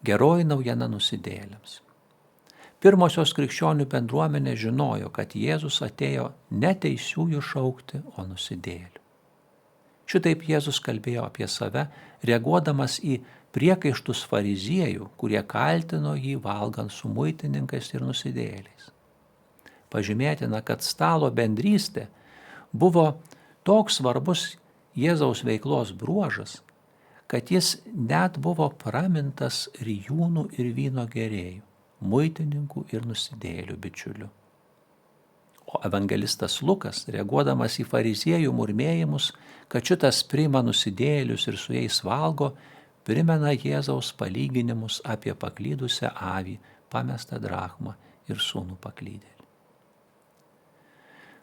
Geroji naujiena nusidėjėliams. Pirmosios krikščionių bendruomenė žinojo, kad Jėzus atėjo ne teisiųjų šaukti, o nusidėjėlių. Šitaip Jėzus kalbėjo apie save, reaguodamas į priekaištus fariziejų, kurie kaltino jį valgant su muitininkais ir nusidėjėliais. Pažymėtina, kad stalo bendrystė buvo toks svarbus Jėzaus veiklos bruožas, kad jis net buvo pramintas rijūnų ir vyno gėrėjų, muitininkų ir nusidėjėlių bičiulių. O evangelistas Lukas, reaguodamas į fariziejų murmėjimus, kad šitas priima nusidėjėlius ir su jais valgo, primena Jėzaus palyginimus apie paklydusią avį, pamestą drachmą ir sūnų paklydėlį.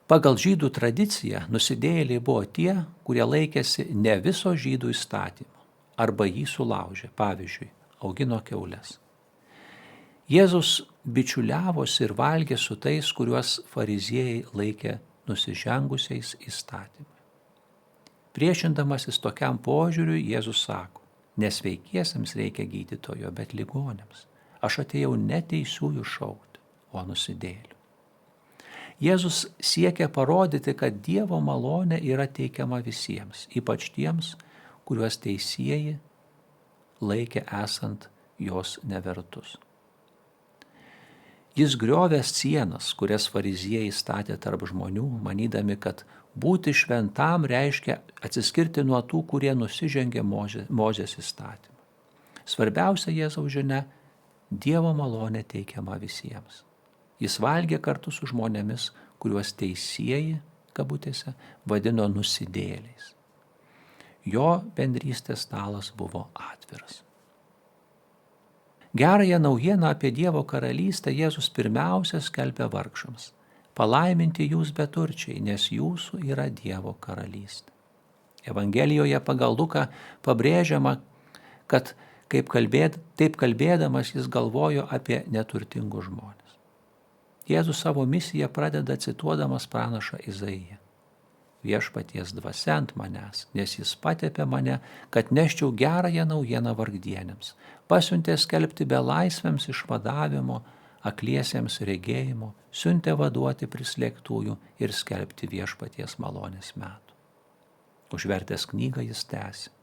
Pagal žydų tradiciją nusidėjėliai buvo tie, kurie laikėsi ne viso žydų įstatymo arba jį sulaužė, pavyzdžiui, augino kiaules. Jėzus bičiuliavosi ir valgė su tais, kuriuos fariziejai laikė nusižengusiais įstatymai. Priešindamasis tokiam požiūriui, Jėzus sako, nesveikiesiems reikia gydytojo, bet ligoniams. Aš atėjau ne teisiųjų šaukti, o nusidėjėlių. Jėzus siekia parodyti, kad Dievo malonė yra teikiama visiems, ypač tiems, kuriuos teisieji laikė esant jos nevertus. Jis griovė sienas, kurias fariziejai statė tarp žmonių, manydami, kad būti šventam reiškia atsiskirti nuo tų, kurie nusižengė Mozės įstatymą. Svarbiausia Jėzaus žinia – Dievo malonė teikiama visiems. Jis valgė kartu su žmonėmis, kuriuos teisieji, kabutėse, vadino nusidėjėliais. Jo bendrystės stalas buvo atviras. Gerąją naujieną apie Dievo karalystę Jėzus pirmiausia skelbia vargšams. Palaiminti jūs beturčiai, nes jūsų yra Dievo karalystė. Evangelijoje pagal Luką pabrėžiama, kad taip kalbėdamas jis galvojo apie neturtingus žmones. Jėzus savo misiją pradeda cituodamas pranašą Izaiją. Viešpaties dvasia ant manęs, nes jis patepė mane, kad neščiau gerąją naujieną vargdienėms, pasiuntė skelbti belaisviams išvadavimo, akliesiems regėjimo, siuntė vaduoti prislėgtųjų ir skelbti viešpaties malonės metų. Užvertęs knygą jis tęsė.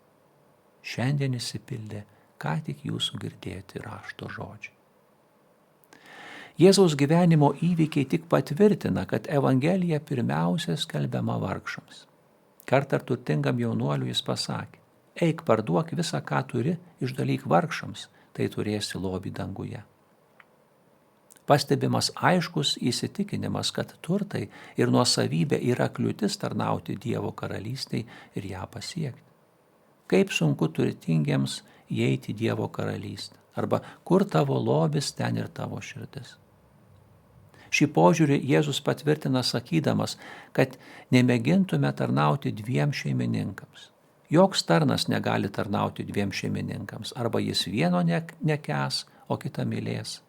Šiandien išsipildė, ką tik jūsų girdėti rašto žodžiai. Jėzaus gyvenimo įvykiai tik patvirtina, kad Evangelija pirmiausia skelbiama vargšams. Kartą turtingam jaunuoliui jis pasakė, eik parduok visą, ką turi, išdalyk vargšams, tai turėsi lobį danguje. Pastebimas aiškus įsitikinimas, kad turtai ir nuosavybė yra kliūtis tarnauti Dievo karalystiai ir ją pasiekti. Kaip sunku turtingiems įeiti į Dievo karalystę, arba kur tavo lobis, ten ir tavo širdis. Šį požiūrį Jėzus patvirtina sakydamas, kad nemėgintume tarnauti dviem šeimininkams. Joks tarnas negali tarnauti dviem šeimininkams, arba jis vieno nekęs, o kitą mylės,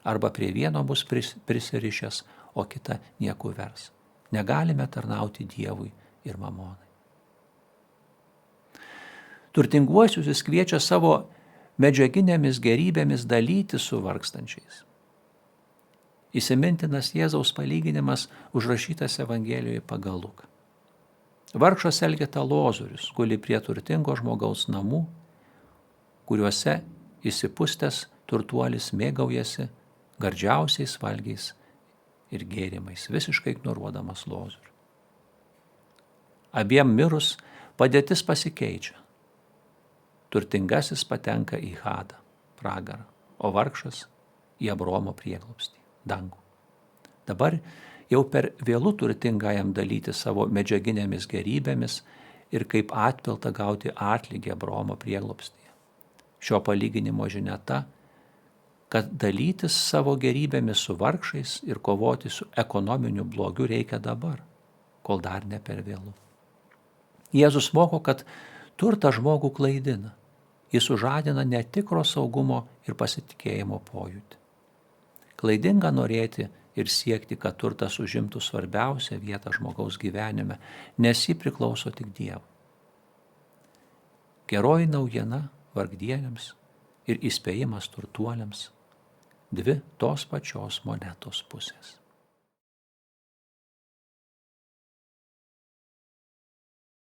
arba prie vieno bus prisirišęs, o kitą nieku vers. Negalime tarnauti Dievui ir mamonai. Turtinguosius jis kviečia savo medžiaginėmis gerybėmis dalyti su vargstančiais. Įsimintinas Jėzaus palyginimas užrašytas Evangelijoje pagal Luką. Vargšas Elgeta Lozorius guli prie turtingo žmogaus namų, kuriuose įsipustęs turtuolis mėgaujasi gardžiausiais valgiais ir gėrimais, visiškai ignoruodamas Lozorių. Abiem mirus padėtis pasikeičia. Turtingasis patenka į Hadą, pragarą, o vargšas į Abraomo prieglobstį, dangų. Dabar jau per vėlu turtingajam dalyti savo medžiaginėmis gerybėmis ir kaip atpiltą gauti atlygį Abraomo prieglobstyje. Šio palyginimo žinia ta, kad dalytis savo gerybėmis su vargšais ir kovoti su ekonominiu blogiu reikia dabar, kol dar ne per vėlu. Jėzus moko, kad turtas žmogų klaidina. Jis sužadina netikro saugumo ir pasitikėjimo pojūtį. Klaidinga norėti ir siekti, kad turtas užimtų svarbiausią vietą žmogaus gyvenime, nes ji priklauso tik Dievui. Geroji naujiena vargdieniams ir įspėjimas turtuoliams – dvi tos pačios monetos pusės.